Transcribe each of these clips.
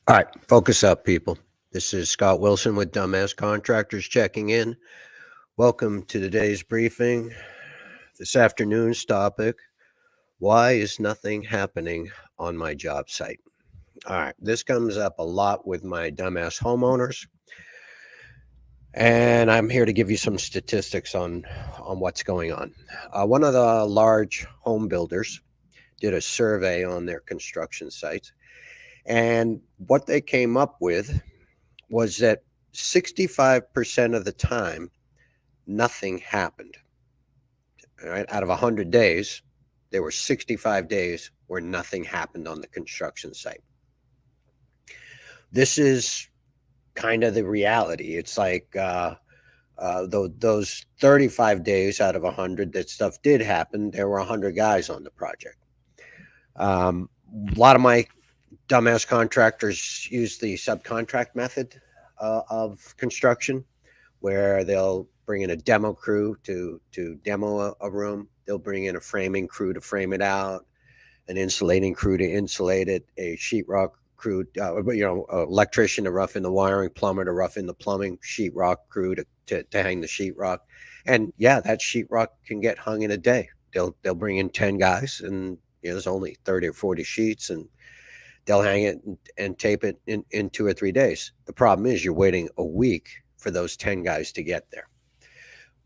All right, focus up, people. This is Scott Wilson with Dumbass Contractors checking in. Welcome to today's briefing. This afternoon's topic: why is nothing happening on my job site? All right, this comes up a lot with my dumbass homeowners, and I'm here to give you some statistics on what's going on. One of the large home builders did a survey on their construction sites, and what they came up with was that 65% of the time, nothing happened. All right, out of 100 days, there were 65 days where nothing happened on the construction site. This is kind of the reality. It's like those 35 days out of 100 that stuff did happen, there were 100 guys on the project. A lot of my dumbass contractors use the subcontract method of construction, where they'll bring in a demo crew to demo a room. They'll bring in a framing crew to frame it out, an insulating crew to insulate it, a sheetrock crew, electrician to rough in the wiring, plumber to rough in the plumbing, sheetrock crew to hang the sheetrock. And yeah, that sheetrock can get hung in a day. They'll bring in 10 guys, and there's only 30 or 40 sheets, and they'll hang it and tape it in 2 or 3 days. The problem is you're waiting a week for those 10 guys to get there.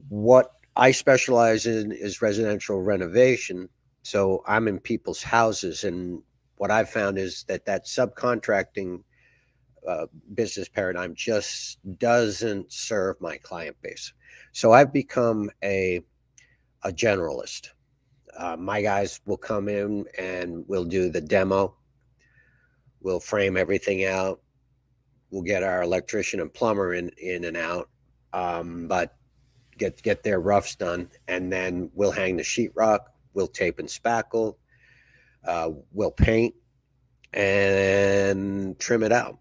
What I specialize in is residential renovation. So I'm in people's houses. And what I've found is that subcontracting business paradigm just doesn't serve my client base. So I've become a generalist. My guys will come in and we'll do the demo. We'll frame everything out. We'll get our electrician and plumber in and out, but get their roughs done, and then we'll hang the sheetrock. We'll tape and spackle. We'll paint and trim it out,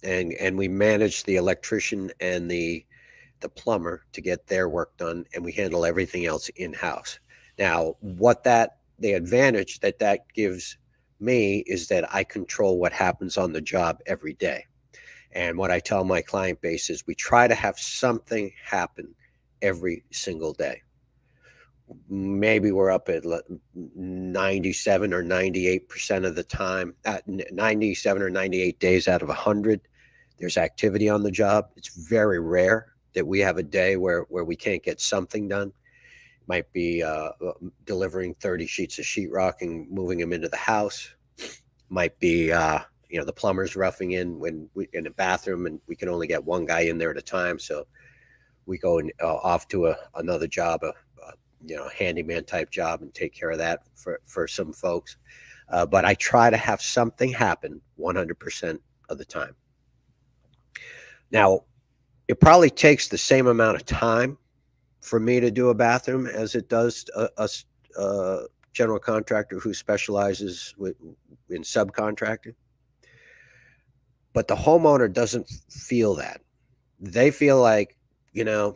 and we manage the electrician and the plumber to get their work done, and we handle everything else in house. Now, the advantage that gives me is that I control what happens on the job every day. And what I tell my client base is we try to have something happen every single day. Maybe we're up at 97 or 98% of the time, 97 or 98 days out of 100, there's activity on the job. It's very rare that we have a day where we can't get something done. Might be delivering 30 sheets of sheetrock and moving them into the house. Might be the plumber's roughing in in a bathroom, and we can only get one guy in there at a time, so we go off to another job, a handyman type job, and take care of that for some folks. But I try to have something happen 100% of the time. Now, it probably takes the same amount of time for me to do a bathroom as it does a general contractor who specializes in subcontracting. But the homeowner doesn't feel that. They feel like, they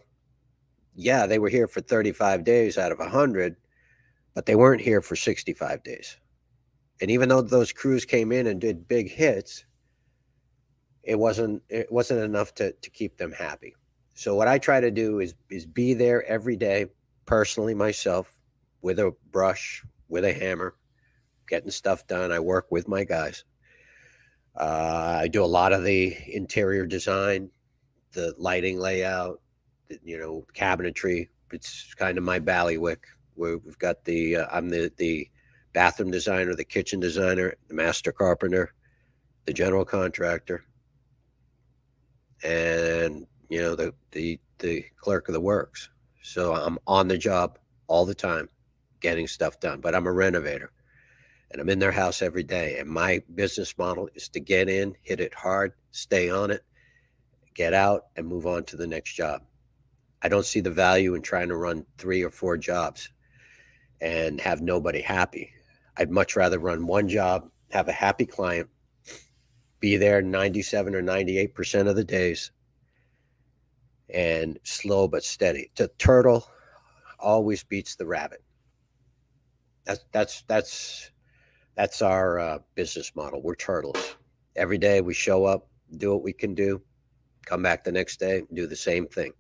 were here for 35 days out of 100, but they weren't here for 65 days. And even though those crews came in and did big hits, it wasn't enough to keep them happy. So what I try to do is be there every day, personally myself, with a brush, with a hammer, getting stuff done. I work with my guys. I do a lot of the interior design, the lighting layout, cabinetry. It's kind of my bailiwick, where we've got I'm the bathroom designer, the kitchen designer, the master carpenter, the general contractor, and the clerk of the works. So I'm on the job all the time, getting stuff done. But I'm a renovator, and I'm in their house every day. And my business model is to get in, hit it hard, stay on it, get out, and move on to the next job. I don't see the value in trying to run 3 or 4 jobs and have nobody happy. I'd much rather run one job, have a happy client, be there 97 or 98% of the days, and slow but steady. The turtle always beats the rabbit. That's our business model. We're turtles. Every day we show up, do what we can do, come back the next day, do the same thing.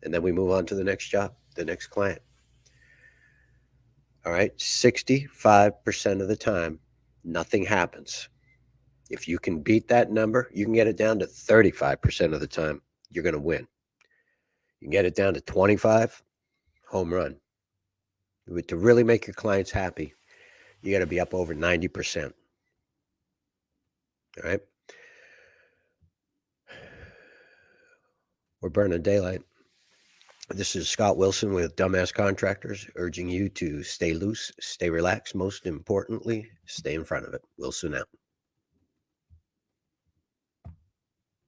And then we move on to the next job, the next client. All right. 65% of the time, nothing happens. If you can beat that number, you can get it down to 35% of the time, you're going to win. You can get it down to 25, home run. To really make your clients happy, you got to be up over 90%. All right. We're burning daylight. This is Scott Wilson with Dumbass Contractors, urging you to stay loose, stay relaxed, most importantly, stay in front of it. Wilson out.